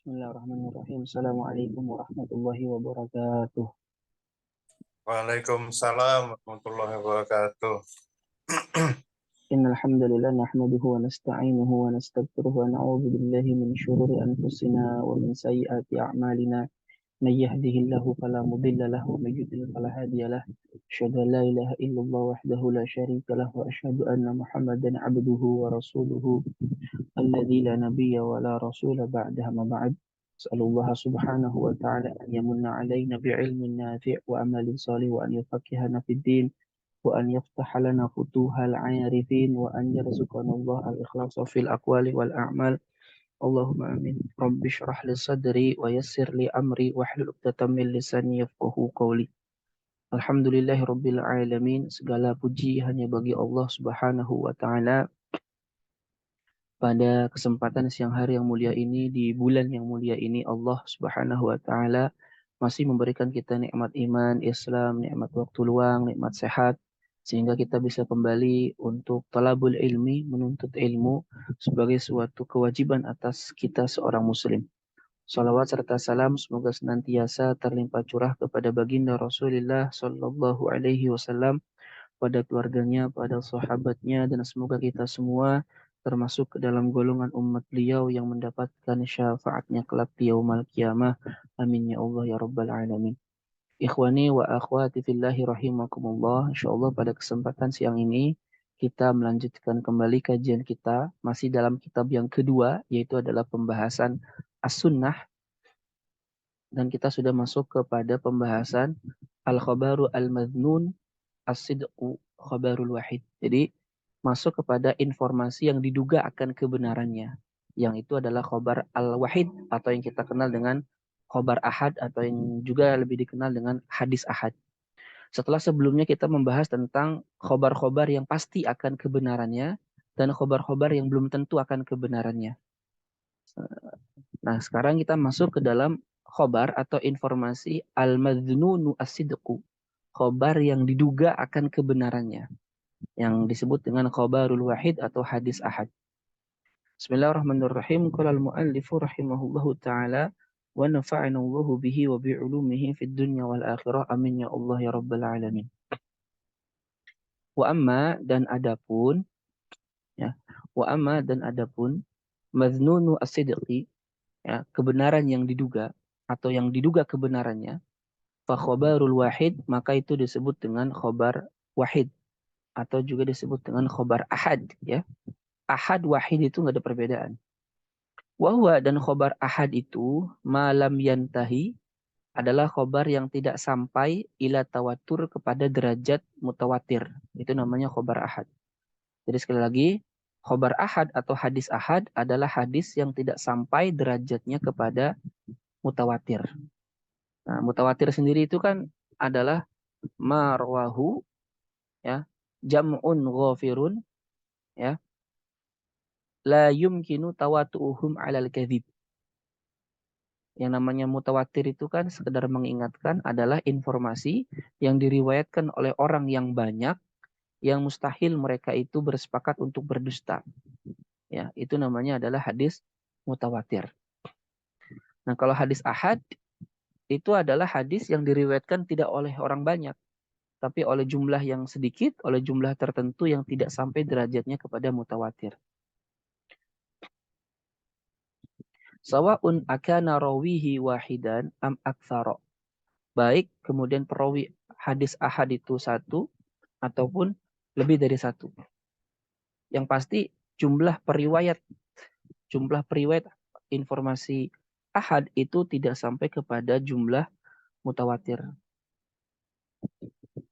Bismillahirrahmanirrahim. Assalamualaikum warahmatullahi wabarakatuh. Waalaikumsalam warahmatullahi wabarakatuh. Innal hamdalillah nahmaduhu wa nasta'inuhu wa nastaghfiruhu wa na'udzu billahi min shururi anfusina wa min sayyiati a'malina. May yahdihillahu fala mudilla lahu wa may yudlil fala hadiya lahu. Asyhadu an la ilaha illallah wahdahu la syarika lahu wa asyhadu anna Muhammadan 'abduhu wa rasuluhu alladzi la nabiyya wa la rasula ba'dahu ma ba'd. As'alullah subhanahu wa ta'ala an yamunna 'alaina bi'ilmin nafi' wa amalin salih wa an yufaqqihana fid din wa an yaftaha lana futuhal 'arifin wa an yarzuqana Allah al-ikhlasa fil aqwali wal a'mal. Allahumma amin. Rabbi shrah li sadri wa yassir li amri wahlul 'uqdatam min lisani yafqahu qawli. Alhamdulillahi rabbil alamin. Segala puji hanya bagi Allah Subhanahu wa taala. Pada kesempatan siang hari yang mulia ini, di bulan yang mulia ini, Allah Subhanahu wa taala masih memberikan kita nikmat iman, Islam, nikmat waktu luang, nikmat sehat, sehingga kita bisa kembali untuk talabul ilmi, menuntut ilmu sebagai suatu kewajiban atas kita seorang muslim. Salawat serta salam semoga senantiasa terlimpah curah kepada baginda Rasulullah Sallallahu Alaihi Wasallam, pada keluarganya, pada sahabatnya, dan semoga kita semua termasuk ke dalam golongan umat beliau yang mendapatkan syafaatnya kelak di yaumul qiyamah. Amin ya Allah ya rabbal alamin. Ikhwani wa akhwati fillahi rahimakumullah. Insyaallah pada kesempatan siang ini kita melanjutkan kembali kajian kita masih dalam kitab yang kedua, yaitu adalah pembahasan As-Sunnah, dan kita sudah masuk kepada pembahasan Al-Khabaru Al-Madhnun As-Sidqu Khabarul Wahid. Jadi masuk kepada informasi yang diduga akan kebenarannya, yang itu adalah khobar al-wahid atau yang kita kenal dengan khobar ahad atau yang juga lebih dikenal dengan hadis ahad. Setelah sebelumnya kita membahas tentang khobar-khobar yang pasti akan kebenarannya dan khobar-khobar yang belum tentu akan kebenarannya. Nah, sekarang kita masuk ke dalam khobar atau informasi al-madhnunu as-sidqu, khobar yang diduga akan kebenarannya, yang disebut dengan khabarul wahid atau hadis ahad. Bismillahirrahmanirrahim. Qala al-muallifu rahimahullahu taala wa nafa'ana Allahu bihi wa bi 'ulumihi fid dunya wal akhirah. Amin ya Allah ya rabbal alamin. Wa amma dan adapun ya, wa amma dan adapun madhnunu as-sidqi, ya, kebenaran yang diduga atau yang diduga kebenarannya, fa khabarul wahid, maka itu disebut dengan khabar wahid atau juga disebut dengan khobar ahad, ya. Ahad wahid itu nggak ada perbedaan. Wahwa, dan khobar ahad itu malam yantahi, adalah khobar yang tidak sampai ila tawatur kepada derajat mutawatir. Itu namanya khobar ahad. Jadi sekali lagi, khobar ahad atau hadis ahad adalah hadis yang tidak sampai derajatnya kepada mutawatir. Nah, mutawatir sendiri itu kan adalah marwahu, ya, jam'un ghafirun, ya, la yumkinu tawatu'uhum 'alal kadhib. Yang namanya mutawatir itu kan sekedar mengingatkan adalah informasi yang diriwayatkan oleh orang yang banyak, yang mustahil mereka itu bersepakat untuk berdusta. Ya, itu namanya adalah hadis mutawatir. Nah, kalau hadis ahad itu adalah hadis yang diriwayatkan tidak oleh orang banyak, tapi oleh jumlah yang sedikit, oleh jumlah tertentu yang tidak sampai derajatnya kepada mutawatir. Sawa'un akana rawihi wahidan am aktsara. Baik kemudian perawi hadis ahad itu satu ataupun lebih dari satu. Yang pasti jumlah periwayat informasi ahad itu tidak sampai kepada jumlah mutawatir.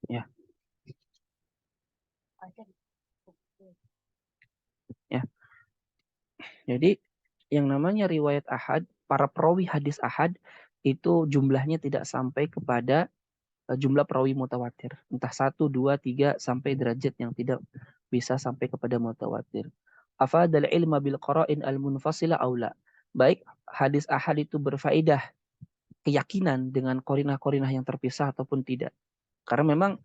Ya. Ya. Jadi yang namanya riwayat ahad, para perawi hadis ahad itu jumlahnya tidak sampai kepada jumlah perawi mutawatir. Entah 1, 2, 3 sampai derajat yang tidak bisa sampai kepada mutawatir. Afadal ilma bil qara'in al munfasila aula. Baik hadis ahad itu berfaedah keyakinan dengan korinah-korinah yang terpisah ataupun tidak. Karena memang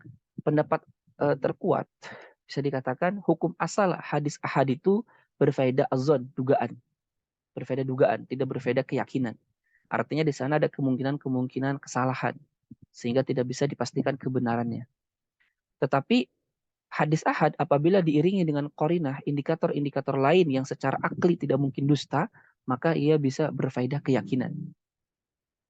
pendapat terkuat bisa dikatakan hukum asal hadis ahad itu berfaedah azon, dugaan. Berfaedah dugaan, tidak berfaedah keyakinan. Artinya di sana ada kemungkinan-kemungkinan kesalahan sehingga tidak bisa dipastikan kebenarannya. Tetapi hadis ahad apabila diiringi dengan qarinah, indikator-indikator lain yang secara akli tidak mungkin dusta, maka ia bisa berfaedah keyakinan.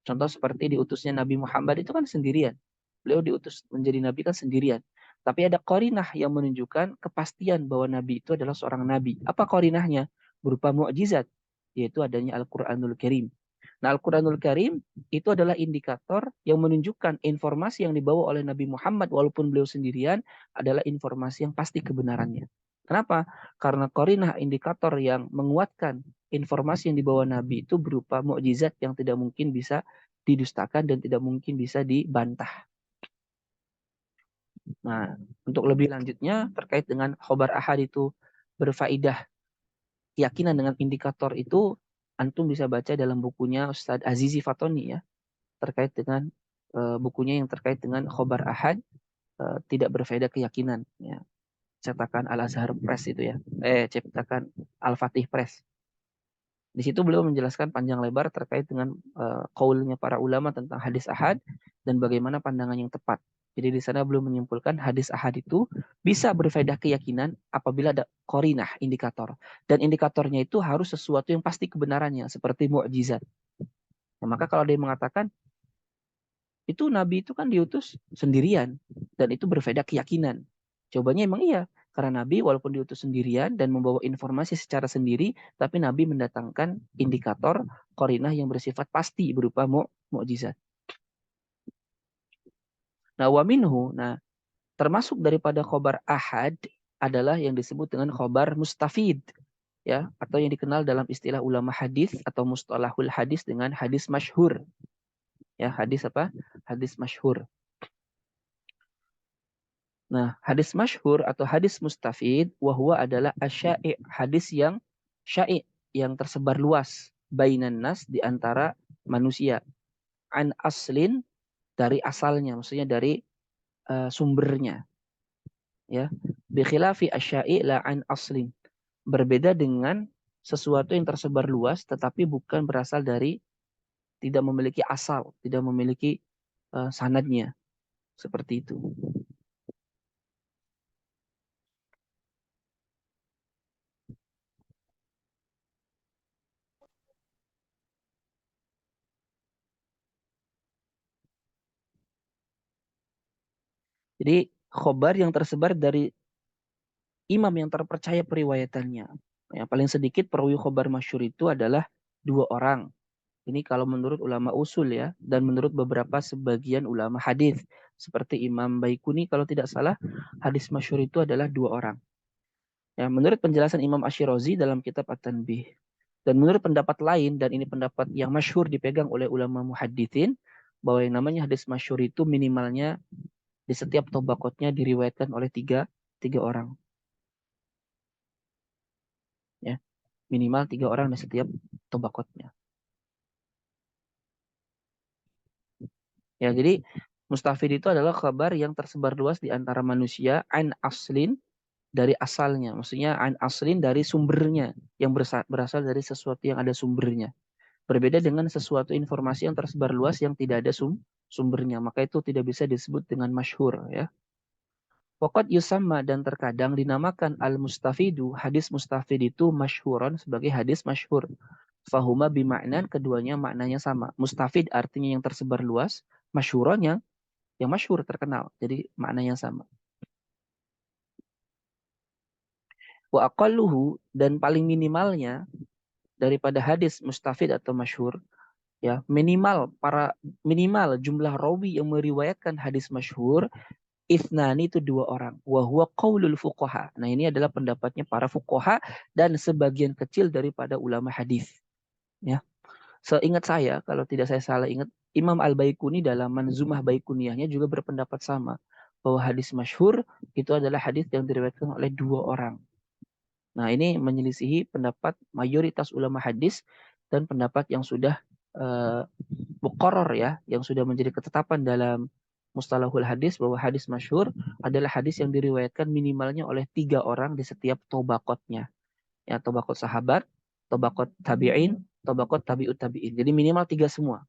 Contoh seperti diutusnya Nabi Muhammad itu kan sendirian. Beliau diutus menjadi nabi kan sendirian. Tapi ada qarinah yang menunjukkan kepastian bahwa nabi itu adalah seorang nabi. Apa qarinahnya? Berupa mukjizat, yaitu adanya Al-Qur'anul Karim. Nah, Al-Quranul Karim itu adalah indikator yang menunjukkan informasi yang dibawa oleh Nabi Muhammad walaupun beliau sendirian adalah informasi yang pasti kebenarannya. Kenapa? Karena korinah indikator yang menguatkan informasi yang dibawa Nabi itu berupa mukjizat yang tidak mungkin bisa didustakan dan tidak mungkin bisa dibantah. Nah, untuk lebih lanjutnya terkait dengan khobar ahad itu berfaedah keyakinan dengan indikator itu, antum bisa baca dalam bukunya Ustadz Azizi Fatoni ya, terkait dengan bukunya yang terkait dengan khobar ahad tidak berfaedah keyakinan ya. Cetakan Al Azhar Press itu ya, cetakan Al Fatih Press. Di situ beliau menjelaskan panjang lebar terkait dengan qaulnya para ulama tentang hadis ahad dan bagaimana pandangan yang tepat. Jadi di sana beliau menyimpulkan hadis ahad itu bisa berfaedah keyakinan apabila ada qarinah, indikator. Dan indikatornya itu harus sesuatu yang pasti kebenarannya, seperti mukjizat. Nah, maka kalau dia mengatakan itu Nabi itu kan diutus sendirian dan itu berfaedah keyakinan. Jawabannya emang iya, karena Nabi walaupun diutus sendirian dan membawa informasi secara sendiri, tapi Nabi mendatangkan indikator qarinah yang bersifat pasti berupa mukjizat. Nah, wa minhu, nah termasuk daripada khobar ahad adalah yang disebut dengan khobar mustafid, ya, atau yang dikenal dalam istilah ulama hadis atau mustalahul hadis dengan hadis masyhur. Ya, hadis apa? Hadis masyhur. Nah, hadis masyhur atau hadis mustafid wahwa adalah asya'i, hadis yang syai' yang tersebar luas bainan nas di antara manusia. An aslin, dari asalnya, maksudnya dari sumbernya, ya. Bi khilafi asya'i la an aslin. Berbeda dengan sesuatu yang tersebar luas tetapi bukan berasal dari, tidak memiliki asal, tidak memiliki sanadnya. Seperti itu. Jadi khobar yang tersebar dari imam yang terpercaya periwayatannya. Yang paling sedikit perawi khobar masyhur itu adalah 2 orang. Ini kalau menurut ulama usul ya, dan menurut beberapa sebagian ulama hadis seperti Imam Baikuni kalau tidak salah, hadis masyhur itu adalah 2 orang. Ya, menurut penjelasan Imam Asyirazi dalam kitab At-Tanbih. Dan menurut pendapat lain, dan ini pendapat yang masyhur dipegang oleh ulama muhadditsin, bahwa yang namanya hadis masyhur itu minimalnya di setiap tobakotnya diriwayatkan oleh tiga orang. Ya, minimal 3 orang di setiap tobakotnya. Ya, jadi mustafid itu adalah kabar yang tersebar luas di antara manusia an aslin, dari asalnya. Maksudnya an aslin dari sumbernya, yang berasal dari sesuatu yang ada sumbernya. Berbeda dengan sesuatu informasi yang tersebar luas yang tidak ada sumbernya, maka itu tidak bisa disebut dengan masyhur ya. Waqad yusamma, dan terkadang dinamakan al-mustafidu, hadis mustafid itu masyhuron, sebagai hadis masyhur. Fahuma bima'nan, keduanya maknanya sama. Mustafid artinya yang tersebar luas, masyhuron yang masyhur, terkenal. Jadi maknanya sama. Wa aqalluhu, dan paling minimalnya daripada hadis mustafid atau masyhur, ya, minimal jumlah rawi yang meriwayatkan hadis masyhur ithnani, itu 2 orang. Wa huwa qaulul fuqaha. Nah, ini adalah pendapatnya para fuqaha dan sebagian kecil daripada ulama hadis. Ya. Seingat saya, kalau tidak saya salah ingat, Imam Al-Baikuni dalam Manzumah Baikuniyahnya juga berpendapat sama, bahwa hadis masyhur itu adalah hadis yang diriwayatkan oleh 2 orang. Nah, ini menyelisihi pendapat mayoritas ulama hadis dan pendapat yang sudah muqarrar ya, yang sudah menjadi ketetapan dalam mustalahul hadis, bahwa hadis masyhur adalah hadis yang diriwayatkan minimalnya oleh 3 orang di setiap tobakotnya. Ya, tobakot sahabat, tabaqat tabi'in, tabaqat tabi'ut tabi'in. Jadi minimal 3 semua.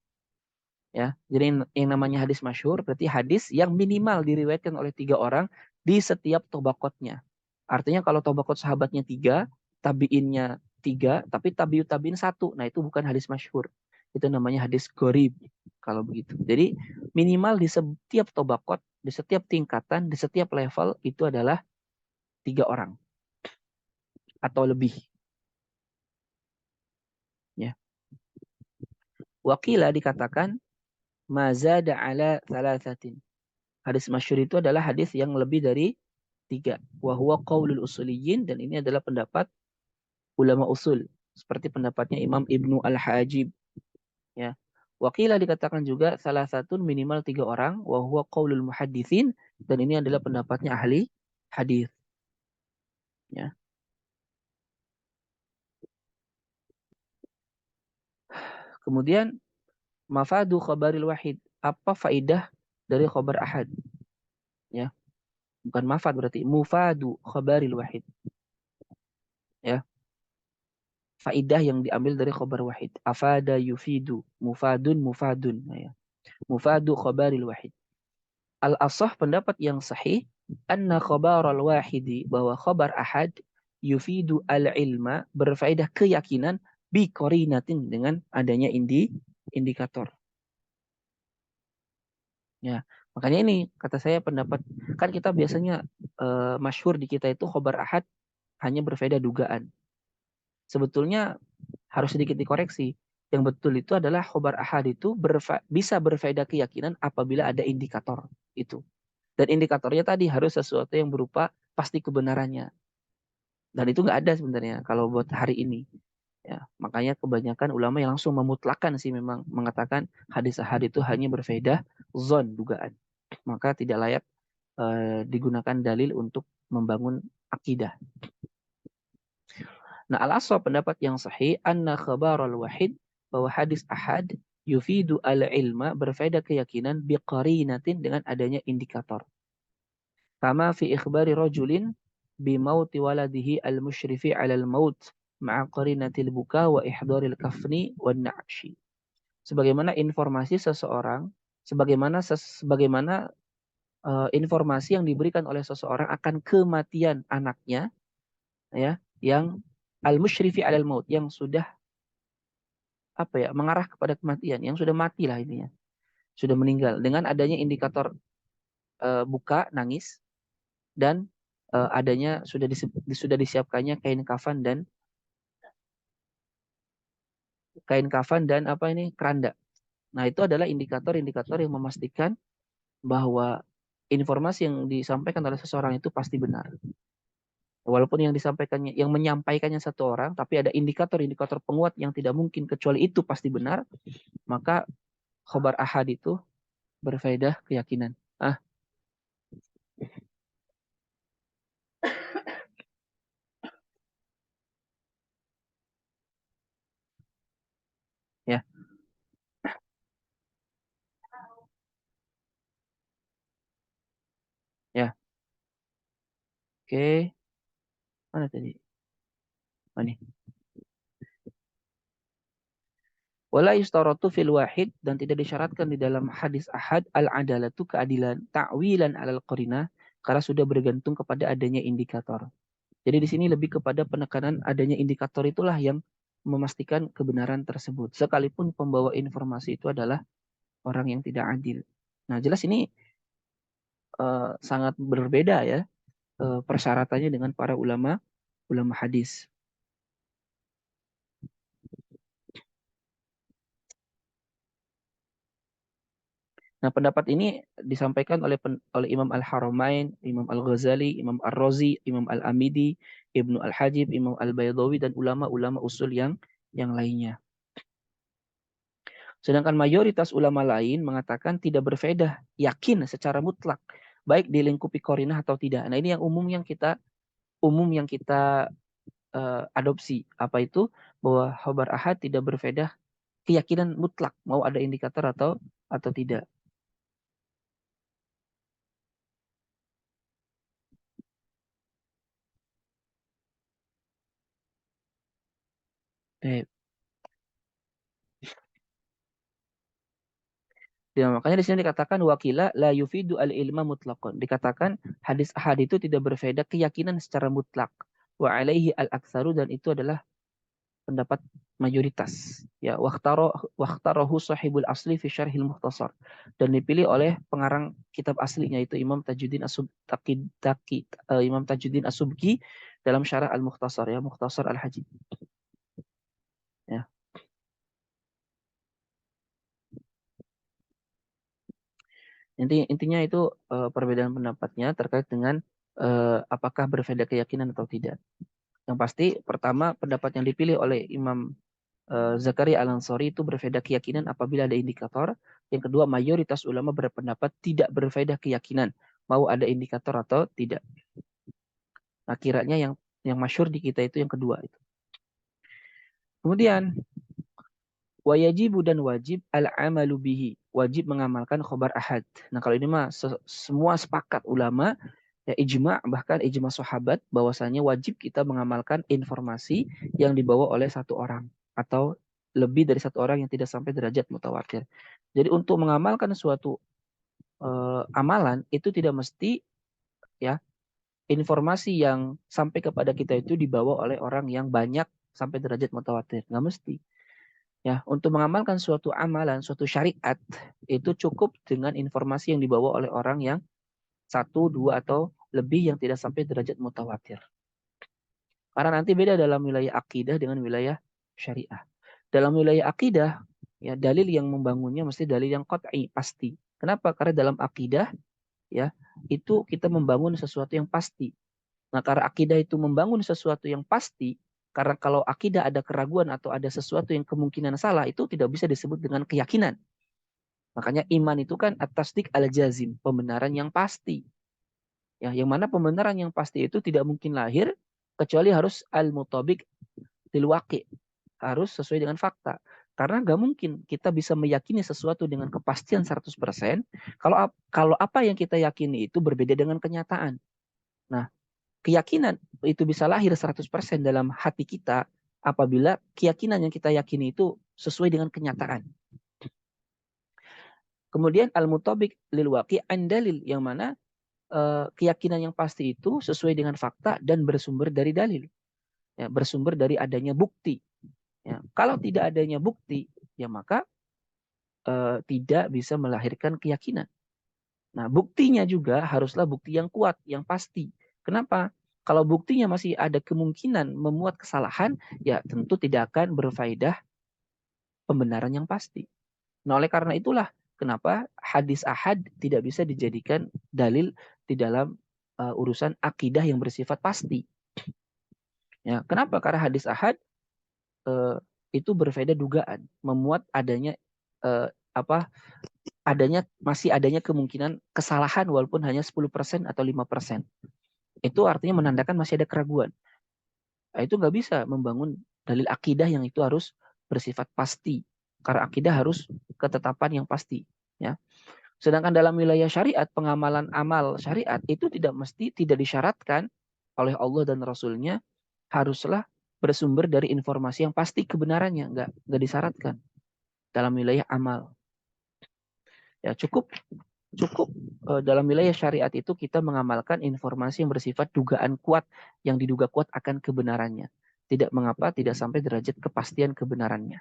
Ya, jadi yang namanya hadis masyhur berarti hadis yang minimal diriwayatkan oleh 3 orang di setiap tabaqatnya. Artinya kalau tabaqat sahabatnya 3, tabi'innya 3, tapi tabi'ut tabi'in 1. Nah, itu bukan hadis masyhur. Itu namanya hadis gharib kalau begitu. Jadi minimal di setiap tabaqat, di setiap tingkatan, di setiap level itu adalah 3 orang atau lebih, ya. Wakila dikatakan mazada ala thalathatin. Hadis masyhur itu adalah hadis yang lebih dari 3. Wahuwa qaulul usuliyin, dan ini adalah pendapat ulama usul. Seperti pendapatnya Imam Ibnu Al-Hajib. Ya. Wakila dikatakan juga salah satu minimal 3 orang. Wahuwa qaulul muhadithin, dan ini adalah pendapatnya ahli hadis. Ya. Kemudian mafadu khabaril wahid. Apa faidah dari khabar ahad? Ya. Bukan mafad berarti mufadu khabaril wahid. Ya. Faidah yang diambil dari khabar wahid. Afada yufidu, mufadun mufadun. Nah, ya. Mufadu khabaril wahid. Al-asah pendapat yang sahih, anna khabar al-wahidi, bahwa khabar ahad yufidu al-ilma, berfaedah keyakinan, bi korinatin, dengan adanya indikator. Ya, makanya ini kata saya pendapat, kan kita biasanya masyhur di kita itu khabar ahad hanya berfaedah dugaan. Sebetulnya harus sedikit dikoreksi. Yang betul itu adalah khobar ahad itu bisa berfaedah keyakinan apabila ada indikator itu. Dan indikatornya tadi harus sesuatu yang berupa pasti kebenarannya. Dan itu nggak ada sebenarnya kalau buat hari ini. Ya, makanya kebanyakan ulama yang langsung memutlakan sih, memang mengatakan hadis ahad itu hanya berfaedah zon, dugaan. Maka tidak layak digunakan dalil untuk membangun akidah. Nah, al-aswa pendapat yang sahih, anna khabar al-wahid, bahwa hadis ahad yufidu al-ilma, berfaedah keyakinan, biqarinatin, dengan adanya indikator. Kama fi ikhbari rajulin bimauti waladihi al-musyrifi ala al-maut ma'a qarinatil buka wa ihdaril kafni wa na'shi. Sebagaimana informasi seseorang, sebagaimana informasi yang diberikan oleh seseorang akan kematian anaknya, ya, yang al-musyrifi alal maut, yang sudah mengarah kepada kematian, yang sudah mati lah intinya, sudah meninggal, dengan adanya indikator buka, nangis, dan adanya sudah disiapkannya kain kafan dan keranda. Nah, itu adalah indikator-indikator yang memastikan bahwa informasi yang disampaikan oleh seseorang itu pasti benar. Walaupun yang menyampaikannya satu orang, tapi ada indikator-indikator penguat yang tidak mungkin kecuali itu pasti benar, maka khobar ahad itu berfaedah keyakinan. Ya, ya. Oke, mana tadi? Mana? Wala yustaratu fil wahid, dan tidak disyaratkan di dalam hadis ahad al-adalatu, keadilan, ta'wilan alal qarinah, karena sudah bergantung kepada adanya indikator. Jadi di sini lebih kepada penekanan adanya indikator itulah yang memastikan kebenaran tersebut. Sekalipun pembawa informasi itu adalah orang yang tidak adil. Nah, jelas ini sangat berbeda ya persyaratannya dengan para ulama hadis. Nah, pendapat ini disampaikan oleh Imam Al-Haramain, Imam Al-Ghazali, Imam Ar-Razi, Imam Al-Amidi, Ibnu Al-Hajib, Imam Al-Baydawi, dan ulama-ulama usul yang lainnya. Sedangkan mayoritas ulama lain mengatakan tidak berfaedah yakin secara mutlak, baik dilingkupi qarinah atau tidak. Nah, ini yang umum yang kita adopsi. Apa itu? Bahwa khabar ahad tidak berfaedah keyakinan mutlak, mau ada indikator atau tidak. Ya, makanya di sini dikatakan wakila la yufidu al-ilma mutlaqan. Dikatakan hadis ahad itu tidak berfaedah keyakinan secara mutlak. Wa alaihi al-aktsaru, dan itu adalah pendapat mayoritas. Ya, waqtarahu sahibul asli fi syarhil mukhtasar. Dan dipilih oleh pengarang kitab aslinya itu Imam Tajuddin Imam Tajuddin As-Subki dalam syarah al-mukhtasar, ya, Mukhtasar al-Hajib. Ya. Intinya itu perbedaan pendapatnya terkait dengan apakah berbeda keyakinan atau tidak. Yang pasti pertama pendapat yang dipilih oleh Imam Zakaria Al-Ansari itu berbeda keyakinan apabila ada indikator. Yang kedua, mayoritas ulama berpendapat tidak berbeda keyakinan mau ada indikator atau tidak. Nah, kiranya yang masyhur di kita itu yang kedua itu. Kemudian wajibu dan wajib al-amalu bihi, wajib mengamalkan khobar ahad. Nah, kalau ini mah semua sepakat ulama, ya ijma, bahkan ijma sahabat bahwasanya wajib kita mengamalkan informasi yang dibawa oleh satu orang atau lebih dari satu orang yang tidak sampai derajat mutawatir. Jadi untuk mengamalkan suatu amalan itu tidak mesti, ya, informasi yang sampai kepada kita itu dibawa oleh orang yang banyak sampai derajat mutawatir, nggak mesti. Ya, untuk mengamalkan suatu amalan, suatu syariat, itu cukup dengan informasi yang dibawa oleh orang yang satu, dua, atau lebih yang tidak sampai derajat mutawatir. Karena nanti beda dalam wilayah akidah dengan wilayah syariah. Dalam wilayah akidah, ya, dalil yang membangunnya mesti dalil yang qat'i, pasti. Kenapa? Karena dalam akidah, ya, itu kita membangun sesuatu yang pasti. Nah, karena akidah itu membangun sesuatu yang pasti, karena kalau akidah ada keraguan atau ada sesuatu yang kemungkinan salah, itu tidak bisa disebut dengan keyakinan. Makanya iman itu kan at-tasdiq al-jazim, pembenaran yang pasti. Ya, yang mana pembenaran yang pasti itu tidak mungkin lahir kecuali harus al-mutabiq lil waqi', harus sesuai dengan fakta. Karena nggak mungkin kita bisa meyakini sesuatu dengan kepastian 100% kalau apa yang kita yakini itu berbeda dengan kenyataan. Nah, keyakinan itu bisa lahir 100% dalam hati kita apabila keyakinan yang kita yakini itu sesuai dengan kenyataan. Kemudian al-mutabiq lil waqi' an dalil, yang mana keyakinan yang pasti itu sesuai dengan fakta dan bersumber dari dalil. Ya, bersumber dari adanya bukti. Ya, kalau tidak adanya bukti, ya maka tidak bisa melahirkan keyakinan. Nah, buktinya juga haruslah bukti yang kuat, yang pasti. Kenapa? Kalau buktinya masih ada kemungkinan memuat kesalahan, ya tentu tidak akan berfaedah pembenaran yang pasti. Nah, oleh karena itulah kenapa hadis ahad tidak bisa dijadikan dalil di dalam urusan akidah yang bersifat pasti. Ya, kenapa? Karena hadis ahad uh, itu berbeda dugaan, memuat adanya uh, apa? Masih adanya kemungkinan kesalahan walaupun hanya 10% atau 5%. Itu artinya menandakan masih ada keraguan. Nah, itu nggak bisa membangun dalil akidah yang itu harus bersifat pasti. Karena akidah harus ketetapan yang pasti. Ya. Sedangkan dalam wilayah syariat, pengamalan amal syariat itu tidak disyaratkan oleh Allah dan Rasulnya haruslah bersumber dari informasi yang pasti kebenarannya, nggak disyaratkan dalam wilayah amal. Ya, cukup dalam wilayah syariat itu kita mengamalkan informasi yang bersifat dugaan kuat, yang diduga kuat akan kebenarannya. Tidak mengapa tidak sampai derajat kepastian kebenarannya.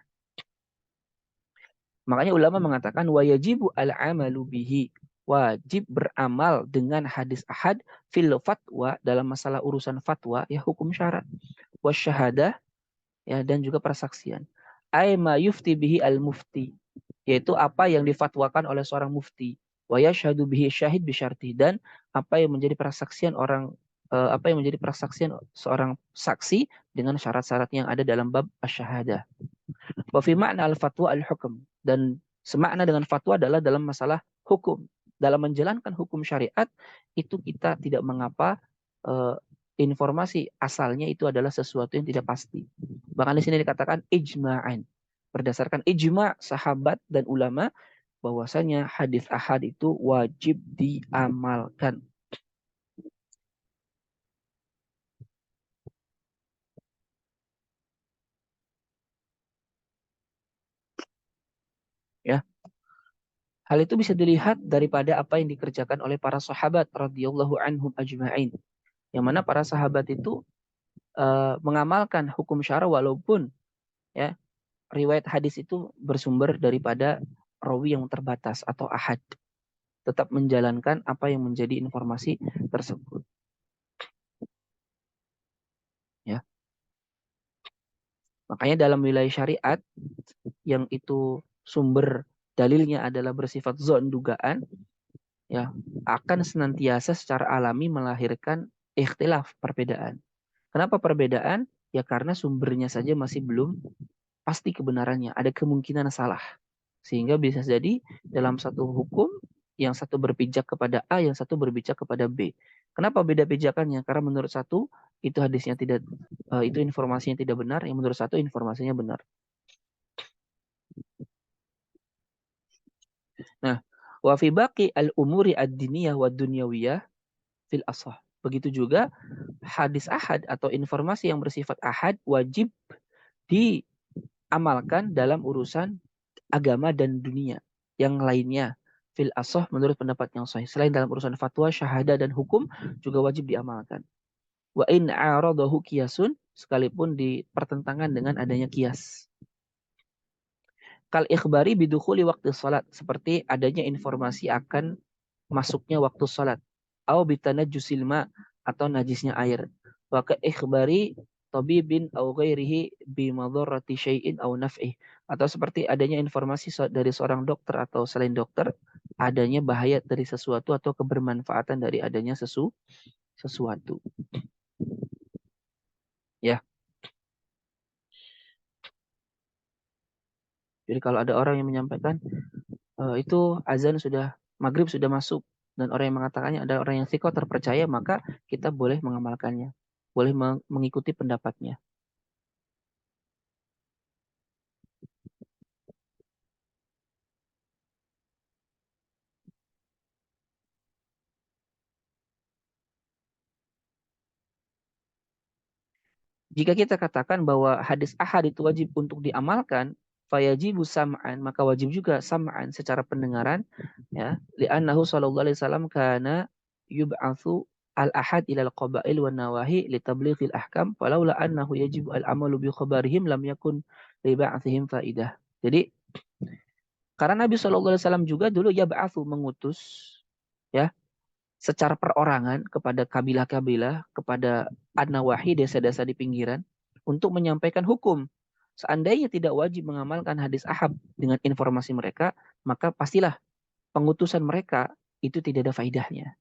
Makanya ulama mengatakan wajibu al-amalu bihi, wajib beramal dengan hadis ahad fil fatwa, dalam masalah urusan fatwa, ya, hukum syarat, wasyahadah, ya, dan juga persaksian. Ai ma yufti bihi al-mufti, yaitu apa yang difatwakan oleh seorang mufti. Wa yashhadu bihi syahid bisyarti, dan apa yang menjadi persaksian seorang saksi dengan syarat-syarat yang ada dalam bab asyahadah. Wa fi makna al-fatwa al-hukm, dan semakna dengan fatwa adalah dalam masalah hukum. Dalam menjalankan hukum syariat itu kita tidak mengapa informasi asalnya itu adalah sesuatu yang tidak pasti. Bahkan di sini dikatakan ijma'an. Berdasarkan ijma' sahabat dan ulama bahwasanya hadis ahad itu wajib diamalkan. Hal itu bisa dilihat daripada apa yang dikerjakan oleh para sahabat radhiyallahu anhum ajma'in. Yang mana para sahabat itu mengamalkan hukum syara walaupun ya riwayat hadis itu bersumber daripada rawi yang terbatas atau ahad. Tetap menjalankan apa yang menjadi informasi tersebut. Ya. Makanya dalam wilayah syariat yang itu sumber dalilnya adalah bersifat zon dugaan, ya akan senantiasa secara alami melahirkan ikhtilaf perbedaan. Kenapa perbedaan? Ya karena sumbernya saja masih belum pasti kebenarannya, ada kemungkinan salah. Sehingga bisa jadi dalam satu hukum yang satu berpijak kepada A, yang satu berpijak kepada B. Kenapa beda pijakannya? Karena menurut satu itu hadisnya tidak itu informasinya tidak benar, yang menurut satu informasinya benar. Nah, wa fi baqi al-umuri ad-diniyah wa dunyawiyah fil asah. Begitu juga hadis ahad atau informasi yang bersifat ahad wajib diamalkan dalam urusan agama dan dunia yang lainnya. Fil asah menurut pendapat yang sahih. Selain dalam urusan fatwa, syahadah dan hukum juga wajib diamalkan. Wa in a'radahu kiasun sekalipun dipertentangan dengan adanya kias. Kal ikhbari bidukhuli waktu salat seperti adanya informasi akan masuknya waktu salat. Au bitanajjusil ma atau najisnya air. Wa ka ikhbari tabibin au ghairihi bi madarrati syai'in au naf'ih. Atau seperti adanya informasi dari seorang dokter atau selain dokter adanya bahaya dari sesuatu atau kebermanfaatan dari adanya sesuatu. Ya. Jadi kalau ada orang yang menyampaikan itu azan sudah maghrib sudah masuk dan orang yang mengatakannya ada orang yang siko terpercaya maka kita boleh mengamalkannya, boleh mengikuti pendapatnya. Jika kita katakan bahwa hadis ahad itu wajib untuk diamalkan, fayajibu sam'an, maka wajib juga sam'an secara pendengaran, ya. Li'annahu sallallahu alaihi wasallam kana yub'atsu al-ahad ila al-qaba'il wan nawahi li tablighil ahkam, falaula annahu yajibu al-amalu bi khabarihim lam yakun li ba'thihim faidah. Jadi karena Nabi Shallallahu Alaihi Wasallam juga dulu ya ba'athu mengutus ya secara perorangan kepada kabilah-kabilah, kepada an-nawahi desa-desa di pinggiran untuk menyampaikan hukum. Seandainya tidak wajib mengamalkan hadis ahab dengan informasi mereka, maka pastilah pengutusan mereka itu tidak ada faidahnya,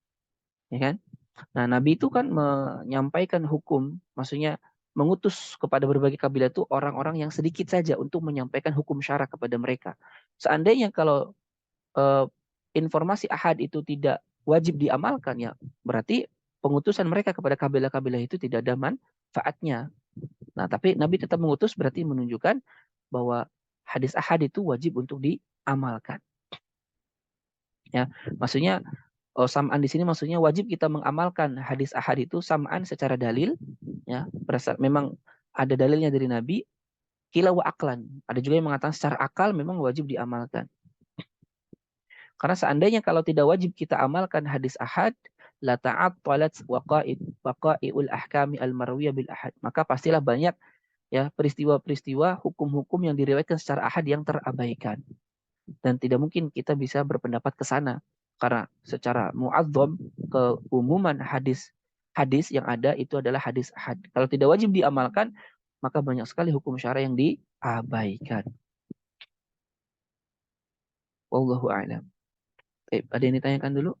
ya kan? Nah, Nabi itu kan menyampaikan hukum, maksudnya mengutus kepada berbagai kabilah itu orang-orang yang sedikit saja untuk menyampaikan hukum syara kepada mereka. Seandainya kalau eh, informasi ahad itu tidak wajib diamalkan ya berarti pengutusan mereka kepada kabilah-kabilah itu tidak ada manfaatnya. Nah, tapi Nabi tetap mengutus berarti menunjukkan bahwa hadis ahad itu wajib untuk diamalkan. Ya, maksudnya sam'an di sini maksudnya wajib kita mengamalkan hadis ahad itu sam'an secara dalil, ya, berasal memang ada dalilnya dari Nabi, kila wa aklan. Ada juga yang mengatakan secara akal memang wajib diamalkan. Karena seandainya kalau tidak wajib kita amalkan hadis ahad, la ta'attalat waqa'iul ahkami al-marwiyah bil ahad. Maka pastilah banyak ya peristiwa-peristiwa hukum-hukum yang diriwayatkan secara ahad yang terabaikan. Dan tidak mungkin kita bisa berpendapat ke sana. Karena secara mu'adzam keumuman hadis yang ada itu adalah hadis ahad. Kalau tidak wajib diamalkan, maka banyak sekali hukum syara yang diabaikan. Wallahu a'lam. Ada yang ditanyakan dulu?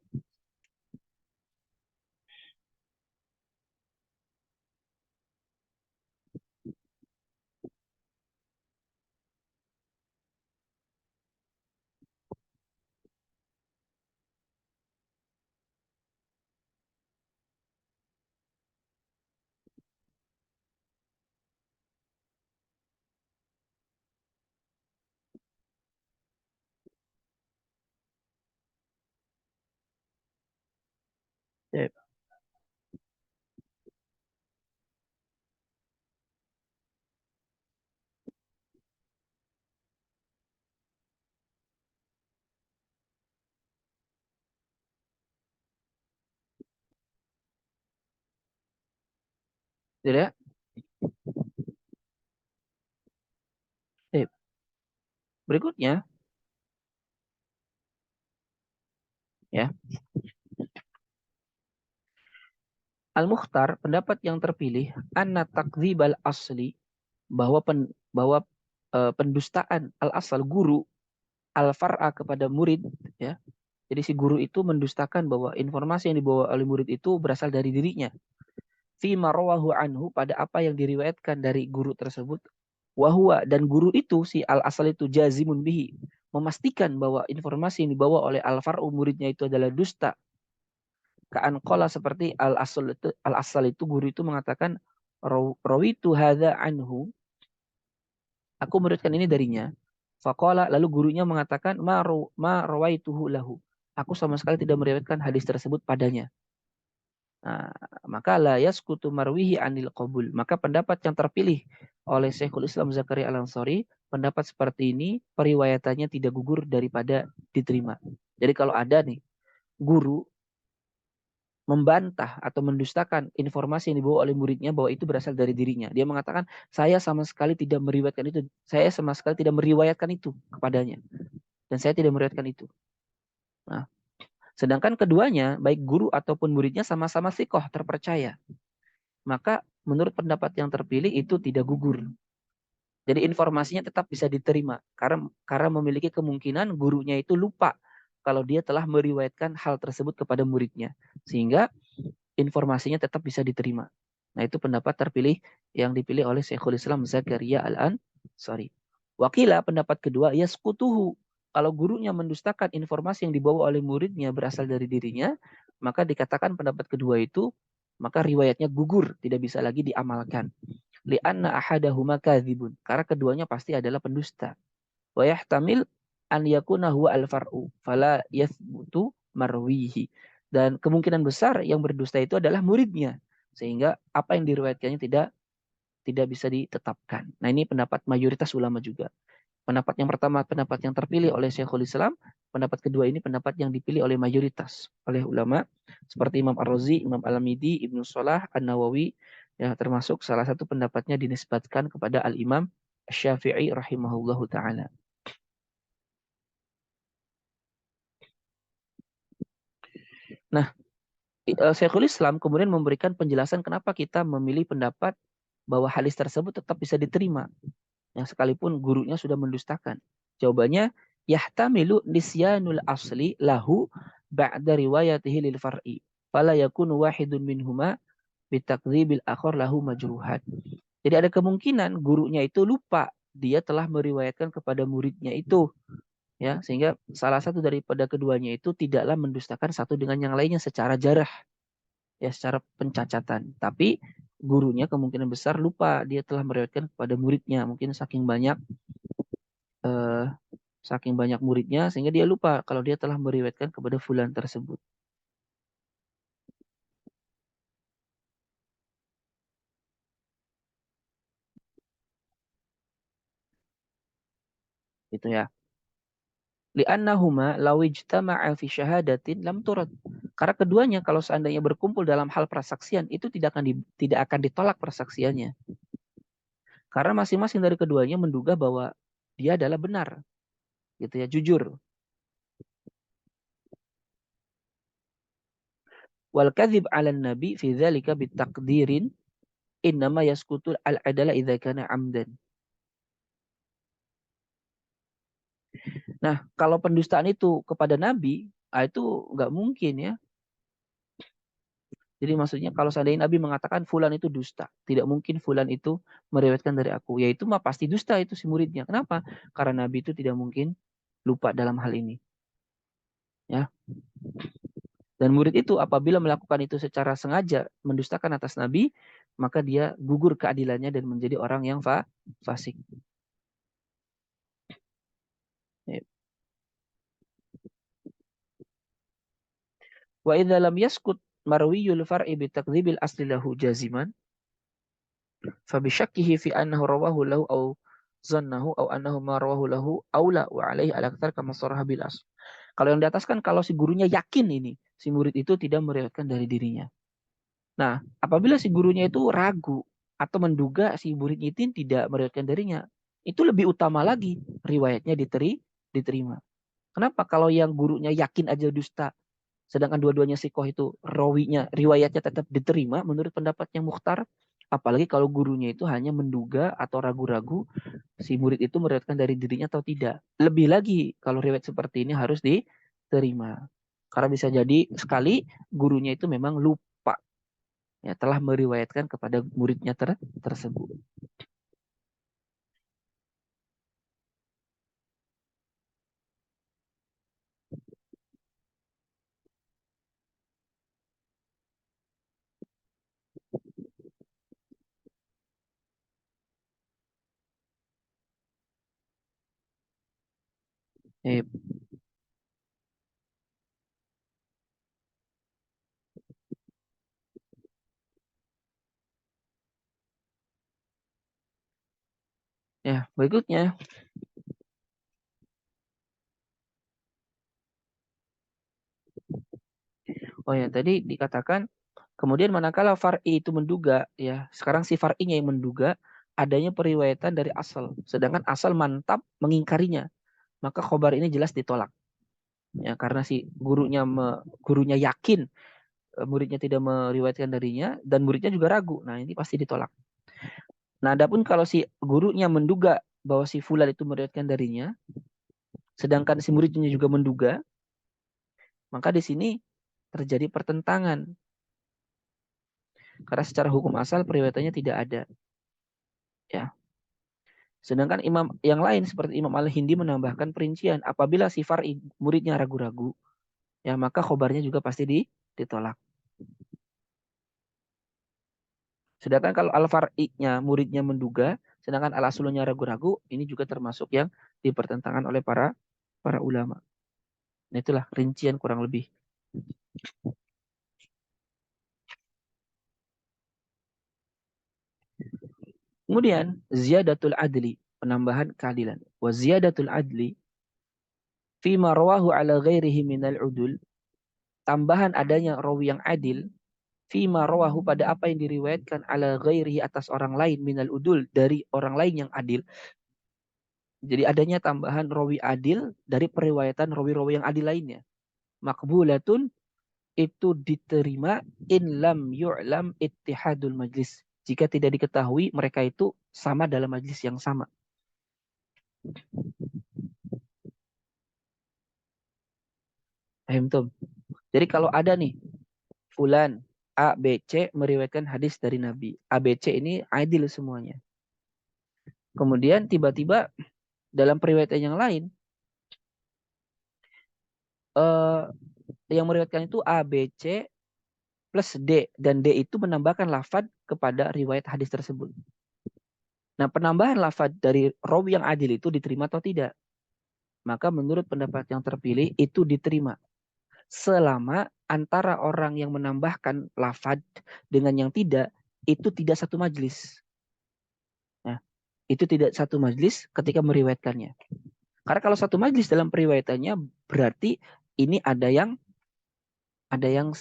Tidak? Berikutnya, ya, Al-Mukhtar, pendapat yang terpilih, anna takdzibal asli, bahwa pendustaan al-asal guru al-far'a kepada murid, ya. Jadi si guru itu mendustakan bahwa informasi yang dibawa oleh murid itu berasal dari dirinya. Fi marawahu anhu, pada apa yang diriwayatkan dari guru tersebut. Wahwa, dan guru itu si al-asal itu jazimun bihi, memastikan bahwa informasi yang dibawa oleh al-far'u muridnya itu adalah dusta. Ka'an qala, seperti al-asal itu guru itu mengatakan rawitu hadza anhu, aku meriwayatkan ini darinya. Faqala, lalu gurunya mengatakan ma rawaituhu lahu, aku sama sekali tidak meriwayatkan hadis tersebut padanya. Nah, maka la yaskutu marwihi anil qabul. Maka pendapat yang terpilih oleh Syekhul Islam Zakaria Al-Ansari, pendapat seperti ini periwayatannya tidak gugur daripada diterima. Jadi kalau ada nih guru membantah atau mendustakan informasi yang dibawa oleh muridnya bahwa itu berasal dari dirinya. Dia mengatakan, saya sama sekali tidak meriwayatkan itu. Saya sama sekali tidak meriwayatkan itu kepadanya. Dan saya tidak meriwayatkan itu. Nah, sedangkan keduanya, baik guru ataupun muridnya sama-sama sikoh, terpercaya. Maka menurut pendapat yang terpilih itu tidak gugur. Jadi informasinya tetap bisa diterima. Karena memiliki kemungkinan gurunya itu lupa kalau dia telah meriwayatkan hal tersebut kepada muridnya. Sehingga informasinya tetap bisa diterima. Nah, itu pendapat terpilih yang dipilih oleh Syekhul Islam Zakaria Al-Ansari. Wakila, pendapat kedua, yasqutuhu. Kalau gurunya mendustakan informasi yang dibawa oleh muridnya berasal dari dirinya, maka dikatakan pendapat kedua itu, maka riwayatnya gugur, tidak bisa lagi diamalkan. Li'anna ahadahuma kadzibun. Karena keduanya pasti adalah pendusta. Wa yahtamil an yakuna huwa al-far'u fala yathbutu marwihi. Dan kemungkinan besar yang berdusta itu adalah muridnya, sehingga apa yang diriwayatkannya tidak bisa ditetapkan. Nah, ini pendapat mayoritas ulama juga. Pendapat yang pertama pendapat yang terpilih oleh Syekhul Islam, pendapat kedua ini pendapat yang dipilih oleh mayoritas oleh ulama seperti Imam Ar-Razi, Imam Al-Hamidi, Ibnu Shalah, An-Nawawi, ya, termasuk salah satu pendapatnya dinisbatkan kepada Al-Imam Syafi'i rahimahullahu taala. Nah, Syekhul Islam kemudian memberikan penjelasan kenapa kita memilih pendapat bahwa hadis tersebut tetap bisa diterima, yang sekalipun gurunya sudah mendustakan. Jawabannya, yahtamilu nisyanul asli lahu ba'da riwayatihi lil far'i. Fala yakunu wahidun minhuma bitakdzibil akhar lahu majruhat. Jadi ada kemungkinan gurunya itu lupa, dia telah meriwayatkan kepada muridnya itu, ya, sehingga salah satu daripada keduanya itu tidaklah mendustakan satu dengan yang lainnya secara jarah, ya, secara pencacatan. Tapi gurunya kemungkinan besar lupa, dia telah meriwayatkan kepada muridnya, mungkin eh, saking banyak muridnya sehingga dia lupa kalau dia telah meriwayatkan kepada fulan tersebut. Itu ya. Li'annahuma law ijtama'a fi syahadatin lam turad. Karena keduanya kalau seandainya berkumpul dalam hal persaksian itu tidak akan ditolak persaksiannya. Karena masing-masing dari keduanya menduga bahwa dia adalah benar, gitu ya, jujur. Wal kadzib 'ala nabi fi dzalika bitaqdirin innama yaskutu al-adala idza kana 'amdan. Nah, kalau pendustaan itu kepada nabi, itu nggak mungkin, ya. Jadi maksudnya kalau seandainya Nabi mengatakan fulan itu dusta, tidak mungkin fulan itu meriwayatkan dari aku. Ya itu mah pasti dusta itu si muridnya. Kenapa? Karena Nabi itu tidak mungkin lupa dalam hal ini. Ya. Dan murid itu apabila melakukan itu secara sengaja mendustakan atas Nabi, maka dia gugur keadilannya dan menjadi orang yang fasik. Ya. Wa idza lam yaskut marwiyul far'i bi takdzibil asli lahu jaziman fa bi syakkihi fi annahu rawahu lahu au zannahu au annahu ma rawahu lahu aula wa alaihi al-aktsar kama saraha bil asl. Kalau yang di atas kan kalau si gurunya yakin ini si murid itu tidak meriwayatkan dari dirinya. Nah, apabila si gurunya itu ragu, atau menduga si murid itu tidak meriwayatkan darinya, itu lebih utama lagi riwayatnya diterima. Kenapa? Kalau yang gurunya yakin aja dusta, sedangkan dua-duanya sikoh itu rawinya, riwayatnya tetap diterima menurut pendapat yang Mukhtar, apalagi kalau gurunya itu hanya menduga atau ragu-ragu si murid itu meriwayatkan dari dirinya atau tidak. Lebih lagi kalau riwayat seperti ini harus diterima. Karena bisa jadi sekali gurunya itu memang lupa ya telah meriwayatkan kepada muridnya tersebut. Eh, ya, berikutnya. Oh ya, tadi dikatakan kemudian manakala far'i itu menduga ya, sekarang si far'inya yang menduga adanya periwayatan dari asal, sedangkan asal mantap mengingkarinya, maka khobar ini jelas ditolak. Ya, karena si gurunya yakin muridnya tidak meriwayatkan darinya dan muridnya juga ragu. Nah, ini pasti ditolak. Nah, adapun kalau si gurunya menduga bahwa si fulan itu meriwayatkan darinya, sedangkan si muridnya juga menduga, maka di sini terjadi pertentangan. Karena secara hukum asal periwayatannya tidak ada. Ya. Sedangkan imam yang lain seperti Imam Al-Hindi menambahkan perincian apabila si far'i muridnya ragu-ragu, ya maka khobarnya juga pasti ditolak. Sedangkan kalau al-far'inya muridnya menduga, sedangkan al-aslunya ragu-ragu, ini juga termasuk yang dipertentangkan oleh para ulama. Nah, itulah rincian kurang lebih. Kemudian ziyadatul adli, penambahan keadilan. Wa ziyadatul adli fima rawahu ala ghairihi minal udul, tambahan adanya rawi yang adil fima rawahu pada apa yang diriwayatkan ala ghairihi atas orang lain minal udul dari orang lain yang adil. Jadi adanya tambahan rawi adil dari periwayatan rawi-rawi yang adil lainnya. Makbulatun itu diterima in lam yu'lam ittihadul majlis. Jika tidak diketahui mereka itu sama dalam majlis yang sama. Paham tuh? Jadi kalau ada nih fulan A, B, C meriwayatkan hadis dari Nabi. A, B, C ini adil semuanya. Kemudian tiba-tiba dalam periwayatan yang lain eh, yang meriwayatkan itu A, B, C plus D dan D itu menambahkan lafad kepada riwayat hadis tersebut. Nah, penambahan lafad dari rawi yang adil itu diterima atau tidak? Maka menurut pendapat yang terpilih itu diterima selama antara orang yang menambahkan lafad dengan yang tidak itu tidak satu majlis. Nah, itu tidak satu majlis ketika meriwayatkannya. Karena kalau satu majlis dalam periwayatannya berarti ini ada yang ada yang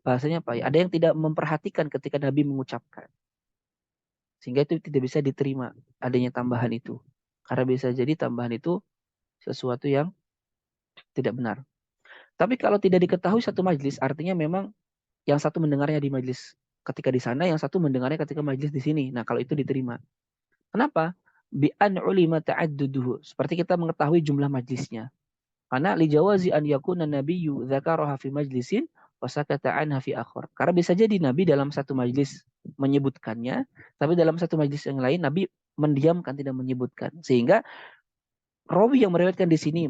bahasanya apa ya? Ada yang tidak memperhatikan ketika Nabi mengucapkan. Sehingga itu tidak bisa diterima adanya tambahan itu. Karena bisa jadi tambahan itu sesuatu yang tidak benar. Tapi kalau tidak diketahui satu majlis, artinya memang yang satu mendengarnya di majlis ketika di sana, yang satu mendengarnya ketika majlis di sini. Nah, kalau itu diterima. Kenapa? Bi an ulima ta'adduduhu. Seperti kita mengetahui jumlah majlisnya. Karena li jawazi an yakuna nabiyyu dzakaraha fi majlisin wa sakata anha fi akhar. Karena bisa jadi Nabi dalam satu majlis menyebutkannya, tapi dalam satu majlis yang lain Nabi mendiamkan tidak menyebutkan. Sehingga rawi yang meriwayatkan di sini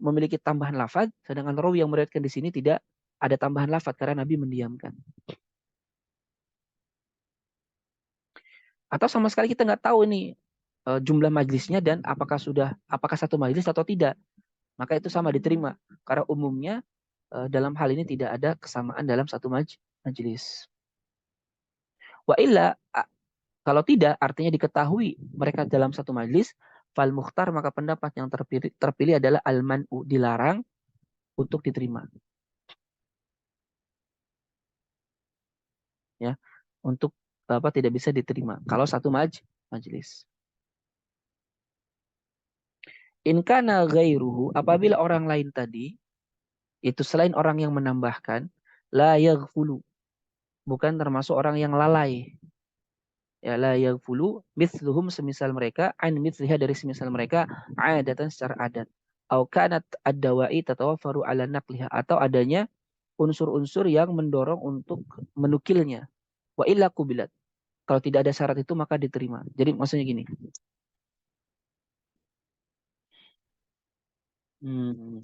memiliki tambahan lafaz, sedangkan rawi yang meriwayatkan di sini tidak ada tambahan lafaz karena Nabi mendiamkan. Atau sama sekali kita nggak tahu nih jumlah majlisnya dan apakah satu majlis atau tidak. Maka itu sama diterima. Karena umumnya dalam hal ini tidak ada kesamaan dalam satu majlis. Wa illa kalau tidak artinya diketahui mereka dalam satu majlis, fal mukhtar maka pendapat yang terpilih adalah al-man'u, dilarang untuk diterima. Ya, untuk tidak bisa diterima kalau satu majelis. In kana ghairuhu, apabila orang lain tadi itu selain orang yang menambahkan, la yaghfulu, bukan termasuk orang yang lalai. Ya la yaghfulu mithluhum, semisal mereka, an mithliha, dari semisal mereka, adatan secara adat. Au kanat ad-dawa'i tatawaffaru ala naqliha, atau adanya unsur-unsur yang mendorong untuk menukilnya. Wa illa kubilat. Kalau tidak ada syarat itu maka diterima. Jadi maksudnya gini. Hmm.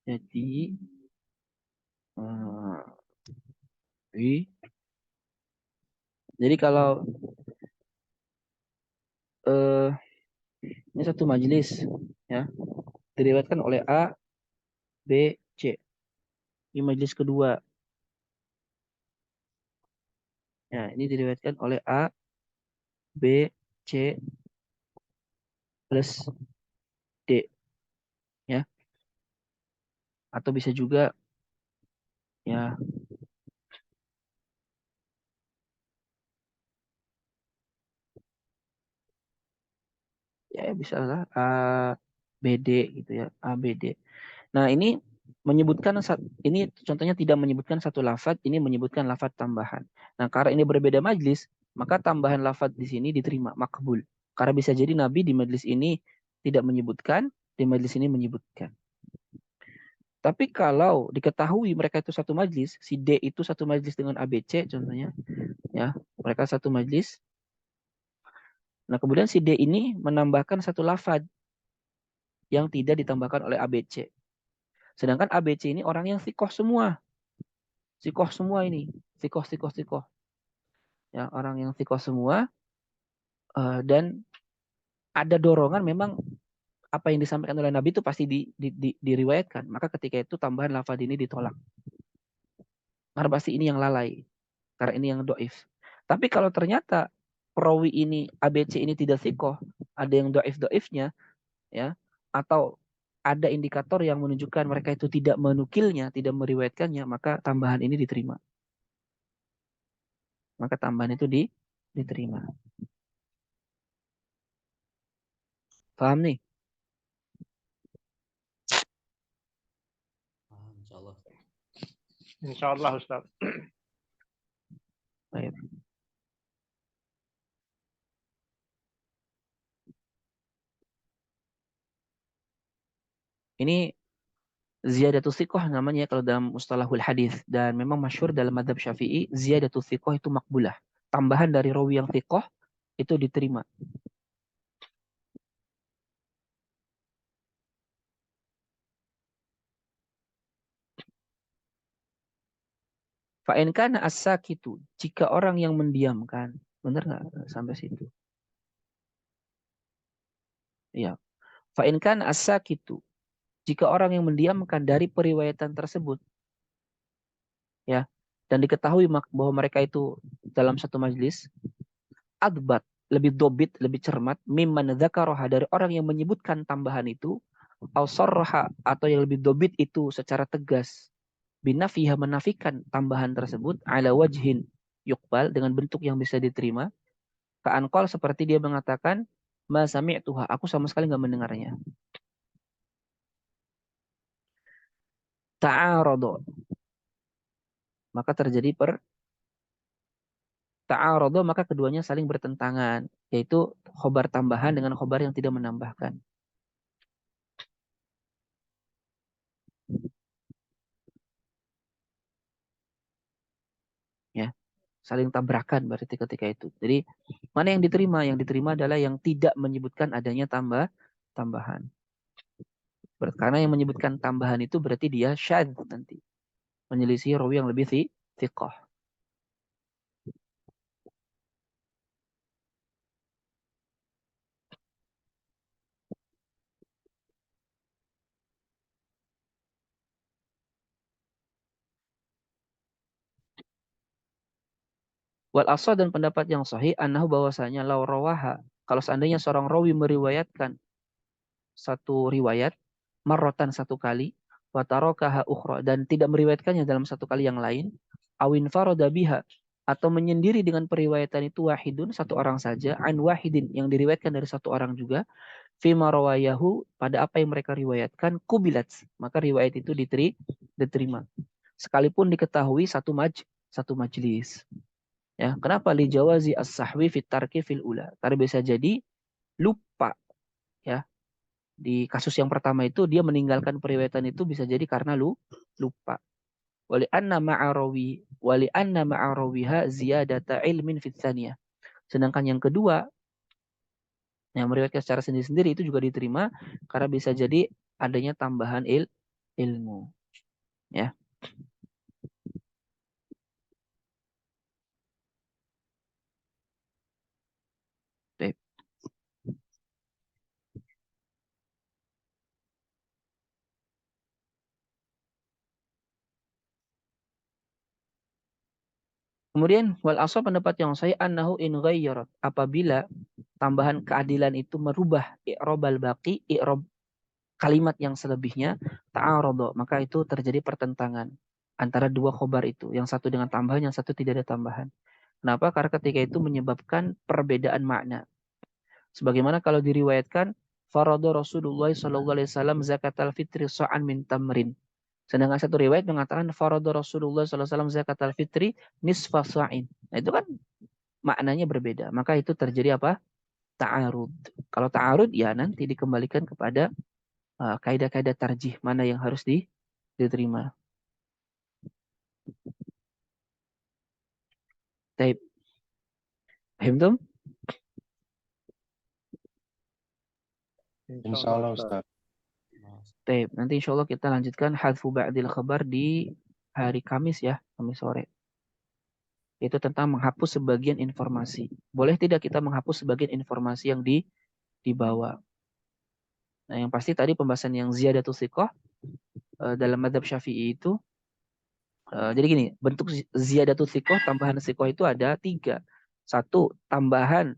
Jadi, uh, jadi kalau uh, ini satu majelis, ya, diriwayatkan oleh A, B, C. Ini majelis kedua. Ya, ini diriwayatkan oleh A, B, C plus D, ya. Atau bisa juga, ya, ya bisa lah A, B, D gitu ya, A, B, D. Nah, ini menyebutkan ini contohnya tidak menyebutkan satu lafadz, ini menyebutkan lafadz tambahan. Nah, karena ini berbeda majlis, maka tambahan lafadz di sini diterima, makbul. Karena bisa jadi Nabi di majlis ini tidak menyebutkan, di majlis ini menyebutkan. Tapi kalau diketahui mereka itu satu majlis, si D itu satu majlis dengan ABC contohnya, ya, mereka satu majlis. Nah, kemudian si D ini menambahkan satu lafadz yang tidak ditambahkan oleh ABC. Sedangkan ABC ini orang yang sikoh semua. Sikoh semua ini. Sikoh, sikoh, sikoh. Ya, orang yang sikoh semua. Dan ada dorongan memang apa yang disampaikan oleh Nabi itu pasti diriwayatkan. Maka ketika itu tambahan lafaz ini ditolak. Karena pasti ini yang lalai. Karena ini yang doif. Tapi kalau ternyata perawi ini, ABC ini tidak sikoh, ada yang doif-doifnya, ya, atau ada indikator yang menunjukkan mereka itu tidak menukilnya, tidak meriwayatkannya, maka tambahan ini diterima. Maka tambahan itu diterima. Paham nih? Insyaallah. Insyaallah Ustaz. Baik. Ini ziyadatus thiqah namanya kalau dalam mustalahul hadis, dan memang masyhur dalam madzhab Syafi'i ziyadatus thiqah itu makbulah. Tambahan dari rawi yang thiqah itu diterima. Fa in kana as-sakitu, jika orang yang mendiamkan. Benar nggak sampai situ? Iya. Fa in kana as-sakitu, jika orang yang mendiamkan dari periwayatan tersebut, ya, dan diketahui bahwa mereka itu dalam satu majlis, adbat, lebih dobit, lebih cermat, mimman dzakaraha, dari orang yang menyebutkan tambahan itu, au sarraha, atau yang lebih dobit itu secara tegas, binafiha, menafikan tambahan tersebut, ala wajhin yukbal, dengan bentuk yang bisa diterima, ka'anqal, seperti dia mengatakan, ma sami'tuha, aku sama sekali nggak mendengarnya. Ta'aradu, maka terjadi ta'aradu, maka keduanya saling bertentangan, yaitu khobar tambahan dengan khobar yang tidak menambahkan. Ya, saling tabrakan berarti ketika itu. Jadi mana yang diterima? Yang diterima adalah yang tidak menyebutkan adanya tambahan. Karena yang menyebutkan tambahan itu berarti dia syadz nanti, menyelisih rawi yang lebih thiqah. Wal asah, dan pendapat yang sahih, annahu, bahwasanya, lau rawaha, kalau seandainya seorang rawi meriwayatkan satu riwayat, marrotan satu kali, wa tarakaha ukhra, dan tidak meriwayatkannya dalam satu kali yang lain, awin farada biha, atau menyendiri dengan periwayatan itu wahidun, satu orang saja, an wahidin, yang diriwayatkan dari satu orang juga, fima rawayahu, pada apa yang mereka riwayatkan, kubilat, maka riwayat itu diterima. Sekalipun diketahui satu majlis. Ya, kenapa li jawazi as-sahwi fit tarki fil ula? Karena bisa jadi lupa, ya. Di kasus yang pertama itu dia meninggalkan periwayatan itu bisa jadi karena lupa. Wali anna ma'arawiha ziyadata ilmin fit tsaniyah. Sedangkan yang kedua, yang meriwayatkan secara sendiri-sendiri itu juga diterima karena bisa jadi adanya tambahan ilmu, ya. Baik. Kemudian wal asal pendapat yang saya annahu in ghayyarat, apabila tambahan keadilan itu merubah i'rabal baqi, i'rab kalimat yang selebihnya, ta'arada, maka itu terjadi pertentangan antara dua khobar itu, yang satu dengan tambahan, yang satu tidak ada tambahan. Kenapa? Karena ketika itu menyebabkan perbedaan makna. Sebagaimana kalau diriwayatkan farada Rasulullah sallallahu alaihi wasallam zakatal fitri sa'an min tamrin. Sedangkan satu riwayat mengatakan farada Rasulullah sallallahu alaihi wasallam zakatal fitri nisfa sa'in. Nah, itu kan maknanya berbeda. Maka itu terjadi apa? Ta'arud. Kalau ta'arud ya nanti dikembalikan kepada kaidah-kaidah tarjih mana yang harus diterima. Taib. Paham tuh? Insya Allah Ustaz. Taib. Nanti insya Allah kita lanjutkan hadfu ba'dil khabar di hari Kamis ya, Kamis sore. Itu tentang menghapus sebagian informasi. Boleh tidak kita menghapus sebagian informasi yang dibawa? Nah, yang pasti tadi pembahasan yang ziyadatul thiqah dalam madhab Syafi'i itu, jadi gini, bentuk ziyadatul thiqah, tambahan thiqah itu ada 3. Satu, tambahan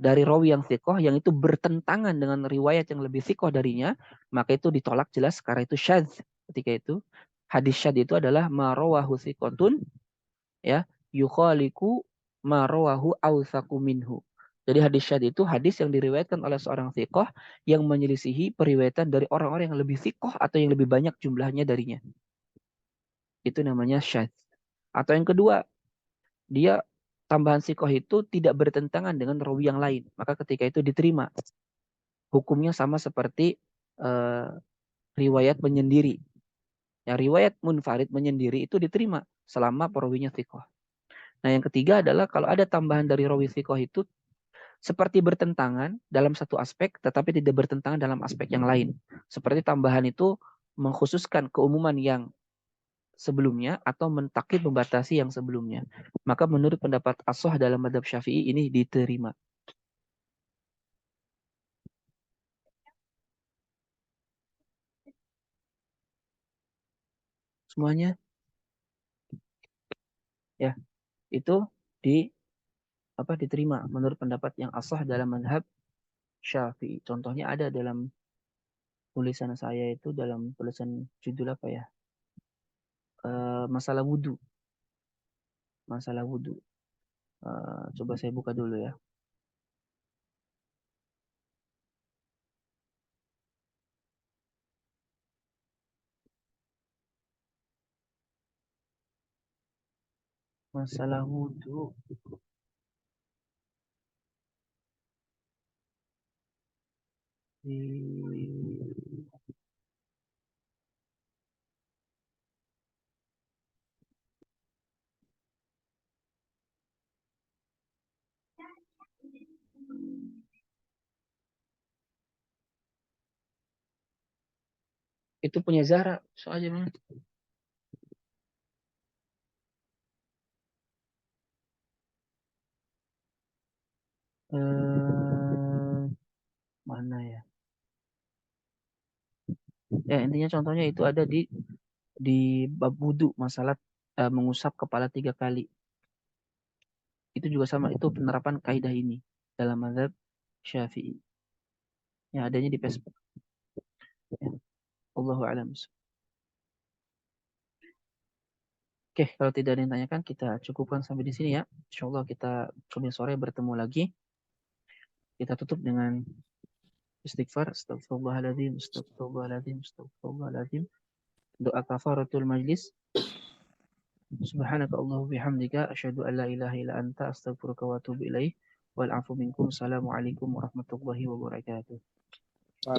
dari rawi yang thiqah yang itu bertentangan dengan riwayat yang lebih thiqah darinya, maka itu ditolak jelas karena itu syadz. Ketika itu hadis syadz itu adalah ma rawahu thiqatun, ya, yukhaliku ma rawahu awtsaku minhu. Jadi hadis syadz itu hadis yang diriwayatkan oleh seorang thiqah yang menyelisihi periwayatan dari orang-orang yang lebih thiqah atau yang lebih banyak jumlahnya darinya. Itu namanya syadz. Atau yang kedua, dia tambahan thiqah itu tidak bertentangan dengan rawi yang lain, maka ketika itu diterima. Hukumnya sama seperti eh, riwayat menyendiri. Yang riwayat munfarid menyendiri itu diterima selama perawinya thiqah. Nah, yang ketiga adalah kalau ada tambahan dari rawi thiqah itu seperti bertentangan dalam satu aspek tetapi tidak bertentangan dalam aspek yang lain. Seperti tambahan itu mengkhususkan keumuman yang sebelumnya atau mentakkid membatasi yang sebelumnya. Maka menurut pendapat as-shah dalam madhab Syafi'i ini diterima. Semuanya ya, itu di diterima menurut pendapat yang as-shah dalam madhab Syafi'i. Contohnya ada dalam tulisan saya itu, dalam tulisan judul apa ya? Masalah wudhu. Masalah wudhu. Coba saya buka dulu ya. Masalah wudhu. Itu punya Zahra soalnya mah. Mana ya? Ya intinya contohnya itu ada di bab wudhu, masalah mengusap kepala 3 kali. Itu juga sama, itu penerapan kaidah ini dalam mazhab Syafi'i. Ya, adanya di Facebook. Ya, Allahu a'lam. Oke, kalau tidak ada yang tanyakan, kita cukupkan sampai di sini ya. Insya Allah kita kemudian sore bertemu lagi. Kita tutup dengan istighfar. Astagfirullahaladzim, astagfirullahaladzim, astagfirullahaladzim. Doa kafaratul majlis. Subhanaka Allahu bihamdika. Asyhadu an la ilaha illa anta. Astaghfiruka wa atubu ilaih. Wal afu minkum. Assalamualaikum warahmatullahi wabarakatuh.